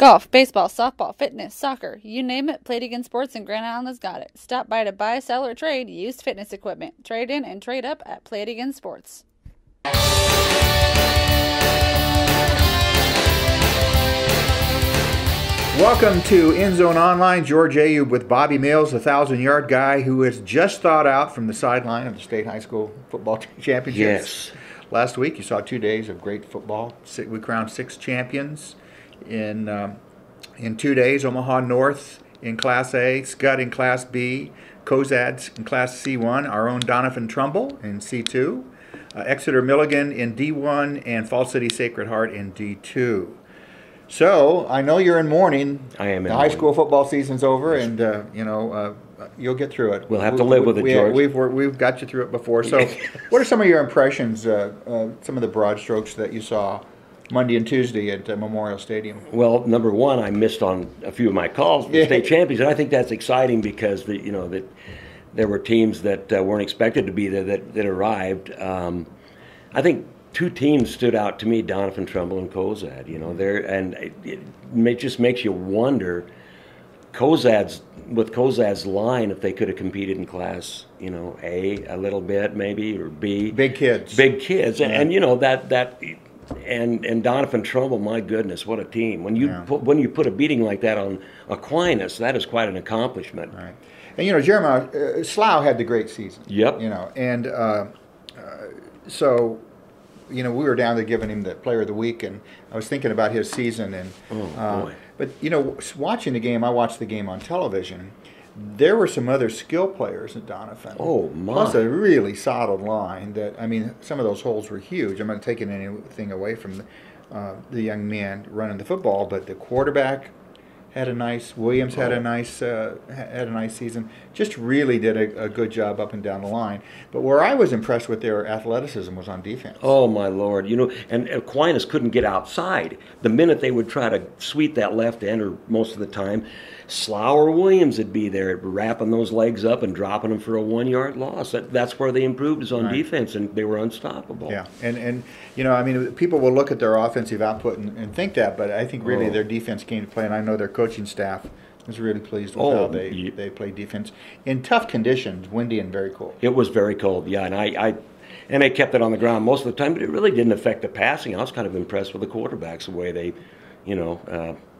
Golf, baseball, softball, fitness, soccer, you name it, Platigan Sports in Grand Island has got it. Stop by to buy, sell, or trade used fitness equipment. Trade in and trade up at Platigan Sports. Welcome to End Zone Online. George Ayub with Bobby Mills, the 1,000-yard guy who has just thawed out from the sideline of the state high school football championships. Yes. Last week you saw 2 days of great football. We crowned 6 champions in 2 days. Omaha North in Class A, Scott in Class B, Cozad in Class C1, our own Donovan Trumbull in C2, Exeter Milligan in D1, and Fall City Sacred Heart in D2. So, I know you're in mourning. I am in The high school football season's over, and you'll get through it. We'll have to live with it, George. We've got you through it before. So, what are some of your impressions, some of the broad strokes that you saw Monday and Tuesday at Memorial Stadium? Well, number one, I missed on a few of my calls for state champions, and I think that's exciting because that there were teams that weren't expected to be there that arrived. I think 2 teams stood out to me: Donovan Trumbull and Cozad. It just makes you wonder. With Cozad's line, if they could have competed in Class, A a little bit maybe, or B. Big kids. Yeah. And Donovan Trumbull, my goodness, what a team! When you put a beating like that on Aquinas, that is quite an accomplishment. Right. And Jeremiah Slough had the great season. Yep. So we were down there giving him the Player of the Week, and I was thinking about his season. And boy. But watching the game, I watched the game on television. There were some other skill players at Donovan. Oh my! Plus a really solid line. Some of those holes were huge. I'm not taking anything away from the young man running the football, but the quarterback had a nice. Williams had a nice season. Just really did a good job up and down the line. But where I was impressed with their athleticism was on defense. Oh my Lord! And Aquinas couldn't get outside. The minute they would try to sweep that left end, or most of the time, Slough or Williams would be there wrapping those legs up and dropping them for a 1-yard loss. That's where they improved, is on defense, and they were unstoppable. Yeah, and people will look at their offensive output and think that, but I think really their defense came to play, and I know their coaching staff was really pleased with how they played defense in tough conditions, windy and very cold. It was very cold, yeah, and they kept it on the ground most of the time, but it really didn't affect the passing. I was kind of impressed with the quarterbacks, the way they,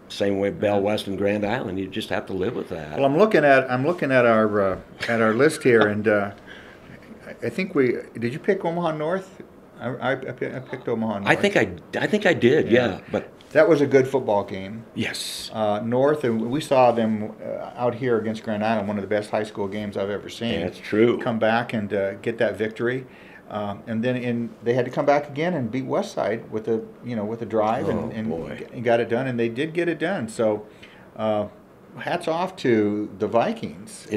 same way Bell West and Grand Island. You just have to live with that. Well, I'm looking at our list here, and I think did you pick Omaha North? I picked Omaha North. I think I did. Yeah, but that was a good football game. Yes. North, and we saw them out here against Grand Island, one of the best high school games I've ever seen. Yeah, that's true. Come back and get that victory. And then they had to come back again and beat Westside with a drive and got it done, and they did get it done. So, hats off to the Vikings.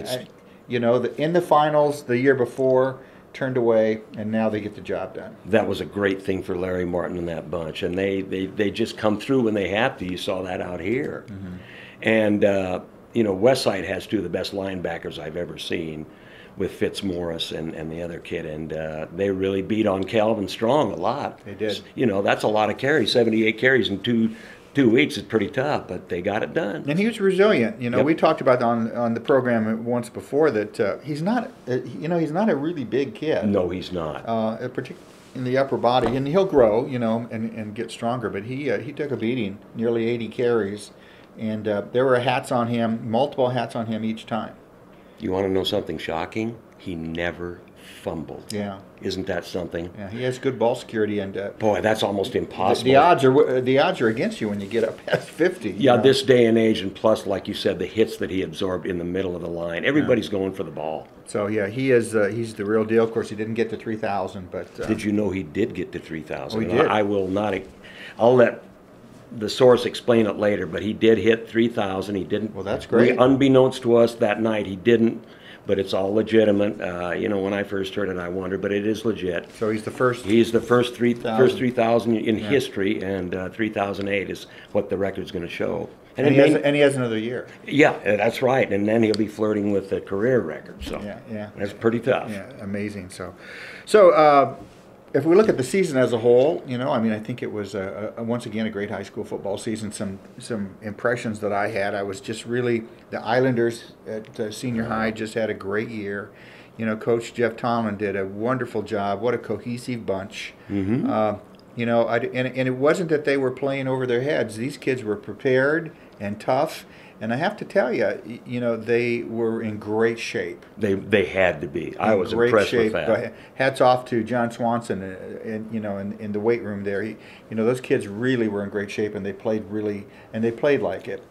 In the finals the year before, turned away, and now they get the job done. That was a great thing for Larry Martin and that bunch, and they just come through when they have to. You saw that out here, and Westside has 2 of the best linebackers I've ever seen, with Fitzmaurice and the other kid, and they really beat on Calvin Strong a lot. They did. That's a lot of carries. 78 carries in two weeks is pretty tough, but they got it done. And he was resilient. Yep. We talked about on the program once before that he's not a really big kid. No, he's not. Particularly in the upper body, and he'll grow, and get stronger. But he took a beating, nearly 80 carries, and there were multiple hats on him each time. You want to know something shocking? He never fumbled. Yeah. Isn't that something? Yeah, he has good ball security, and boy, that's almost impossible. The odds are against you when you get up past 50. Yeah, this day and age, and plus, like you said, the hits that he absorbed in the middle of the line. Everybody's going for the ball. So yeah, he's the real deal. Of course, he didn't get to 3,000, but did you know he did get to 3,000? Oh, he did. I will not. I'll let the source explain it later, but he did hit 3,000. He didn't. Well, that's great. Unbeknownst to us that night, he didn't. But it's all legitimate. When I first heard it, I wondered, but it is legit. So he's the first. He's the first 3,000 in history, and 3,008 is what the record's going to show. And he has another year. Yeah, that's right. And then he'll be flirting with the career record. So yeah, that's pretty tough. Yeah, amazing. So if we look at the season as a whole, I mean, I think it was once again a great high school football season. Some impressions that I had, I was just really, the Islanders at senior high just had a great year. Coach Jeff Tomlin did a wonderful job. What a cohesive bunch. Mm-hmm. And it wasn't that they were playing over their heads. These kids were prepared and tough. And I have to tell you, they were in great shape. They had to be. I was impressed with that. Hats off to John Swanson, in the weight room there. Those kids really were in great shape, and they played like it.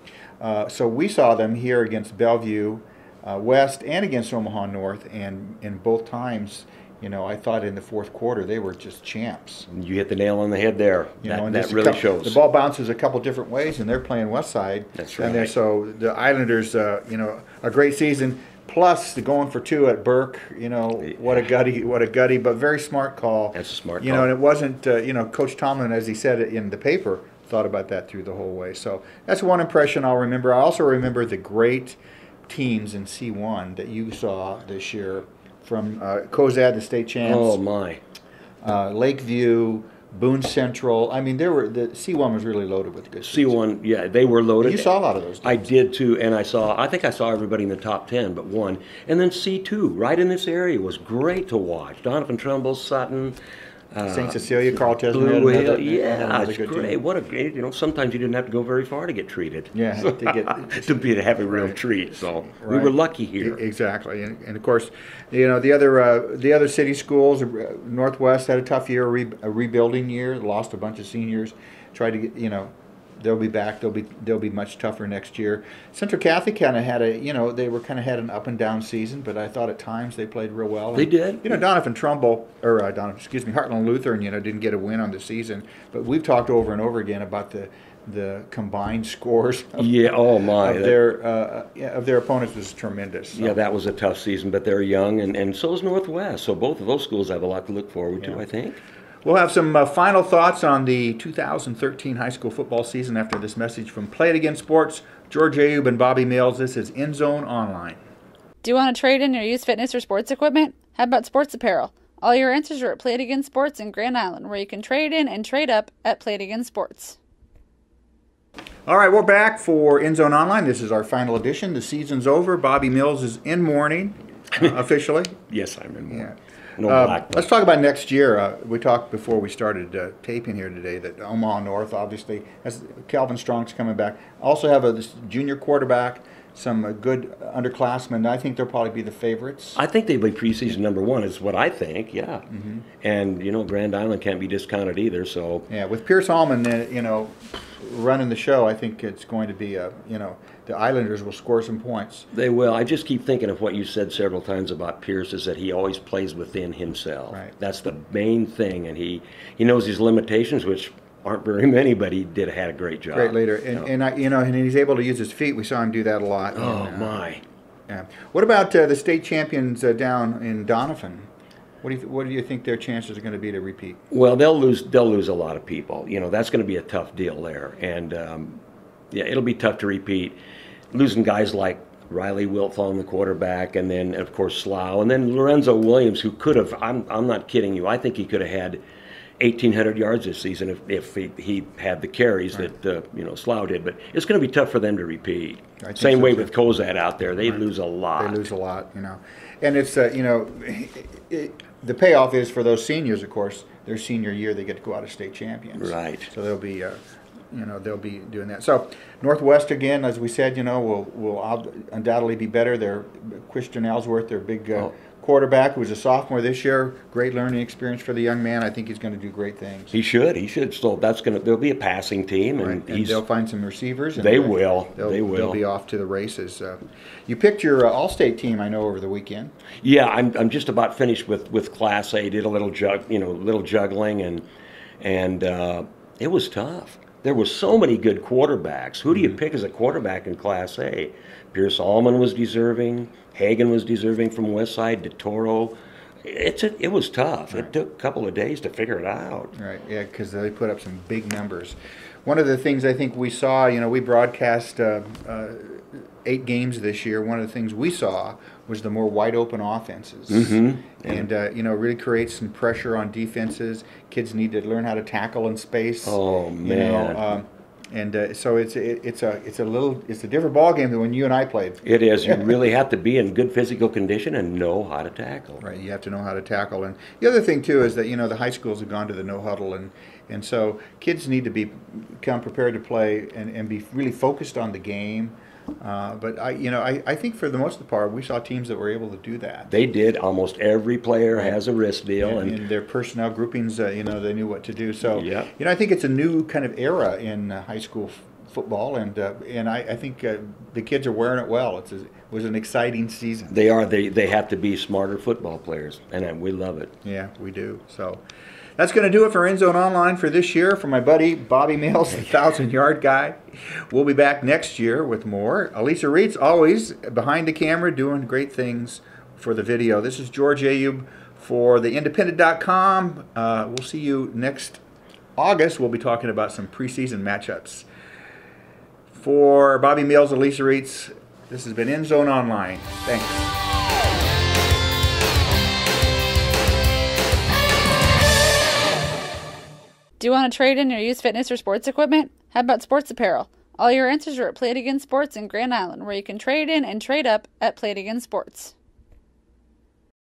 So we saw them here against Bellevue West and against Omaha North, and in both times, I thought in the fourth quarter they were just champs. You hit the nail on the head there. That really shows. The ball bounces a couple different ways, and they're playing West Side. That's right. And so the Islanders, a great season. Plus the going for two at Burke. What a gutty, but very smart call. That's a smart call. And it wasn't. Coach Tomlin, as he said it in the paper, thought about that through the whole way. So that's one impression I'll remember. I also remember the great teams in C1 that you saw this year. From Cozad, the state champs. Oh my! Lakeview, Boone Central. I mean, the C1 was really loaded with good. C1, yeah, they were loaded. You saw a lot of those teams. I did too, and I think I saw everybody in the top 10, but one. And then C2, right in this area, was great to watch. Donovan Trumbull, Sutton. St. Cecilia, Carl Tesman. Blue Hill, yeah, it's great. Team. What a great, sometimes you didn't have to go very far to get treated. Yeah, to have a real treat. So we were lucky here. Exactly, and of course, the other city schools, Northwest had a tough year, a rebuilding year, lost a bunch of seniors, tried to get, they'll be back. They'll be much tougher next year. Central Catholic kind of had had an up and down season, but I thought at times they played real well. They did. Donovan Trumbull Heartland Lutheran, didn't get a win on the season, but we've talked over and over again about the combined scores. Of their opponents was tremendous. So. Yeah, that was a tough season, but they're young, and so is Northwest. So both of those schools have a lot to look forward to, I think. We'll have some final thoughts on the 2013 high school football season after this message from Play It Again Sports, George Ayub and Bobby Mills. This is End Zone Online. Do you want to trade in your used fitness or sports equipment? How about sports apparel? All your answers are at Play It Again Sports in Grand Island, where you can trade in and trade up at Play It Again Sports. All right, we're back for End Zone Online. This is our final edition. The season's over. Bobby Mills is in mourning, officially. Yes, I'm in mourning. Yeah. No let's talk about next year. We talked before we started taping here today that Omaha North, obviously, has Calvin Strong's coming back. Also have a junior quarterback, some good underclassmen. I think they'll probably be the favorites. I think they'll be preseason number one is what I think, yeah. Mm-hmm. And, Grand Island can't be discounted either, so. Yeah, with Pierce Allman, running the show, I think it's going to be, the Islanders will score some points. They will. I just keep thinking of what you said several times about Pierce is that he always plays within himself. Right. That's the main thing, and he knows his limitations, which aren't very many, but he had a great job. Great leader, and he's able to use his feet. We saw him do that a lot. Oh my! Yeah. What about the state champions down in Doniphan? What do you think their chances are going to be to repeat? Well, they'll lose a lot of people. That's going to be a tough deal there, and it'll be tough to repeat. Losing guys like Riley Wiltfall in the quarterback, and then of course Slough, and then Lorenzo Williams, who could have. I'm not kidding you. I think he could have had 1,800 yards this season if he had the carries that Slough did. But it's going to be tough for them to repeat. Same way with Cozad out there. They lose a lot. They lose a lot, and it's the payoff is for those seniors, of course. Their senior year, they get to go out as state champions. Right. So they'll be. They'll be doing that. So Northwest, again, as we said, will undoubtedly be better. They're Christian Ellsworth, their big quarterback, who was a sophomore this year. Great learning experience for the young man. I think he's going to do great things. He should. So there'll be a passing team, and they'll find some receivers. And they will. They'll be off to the races. You picked your All-State team, I know, over the weekend. Yeah, I'm just about finished with Class A. Did a little juggling, and it was tough. There were so many good quarterbacks. Who do you pick as a quarterback in Class A? Pierce Allman was deserving. Hagen was deserving from Westside. DeToro. It was tough. Right. It took a couple of days to figure it out. Right, yeah, because they put up some big numbers. One of the things I think we saw, we broadcast 8 games this year, one of the things we saw was the more wide open offenses, and really creates some pressure on defenses. Kids need to learn how to tackle in space. Oh man! So it's a different ball game than when you and I played. It is. You really have to be in good physical condition and know how to tackle. Right. You have to know how to tackle. And the other thing too is that the high schools have gone to the no huddle, and so kids need to become prepared to play and be really focused on the game. But I think for the most part we saw teams that were able to do that. They did. Almost every player has a wrist deal, and their personnel groupings, they knew what to do. So yeah. I think it's a new kind of era in high school football, and I think the kids are wearing it well. It was an exciting season. They are. They have to be smarter football players, and we love it. Yeah, we do. So. That's going to do it for End Zone Online for this year. For my buddy Bobby Mills, the 1,000-yard guy. We'll be back next year with more. Alisa Reitz, always behind the camera, doing great things for the video. This is George Ayub for theindependent.com. We'll see you next August. We'll be talking about some preseason matchups. For Bobby Mills, Alisa Reitz, this has been End Zone Online. Thanks. Do you want to trade in your used fitness or sports equipment? How about sports apparel? All your answers are at Play It Again Sports in Grand Island, where you can trade in and trade up at Play It Again Sports.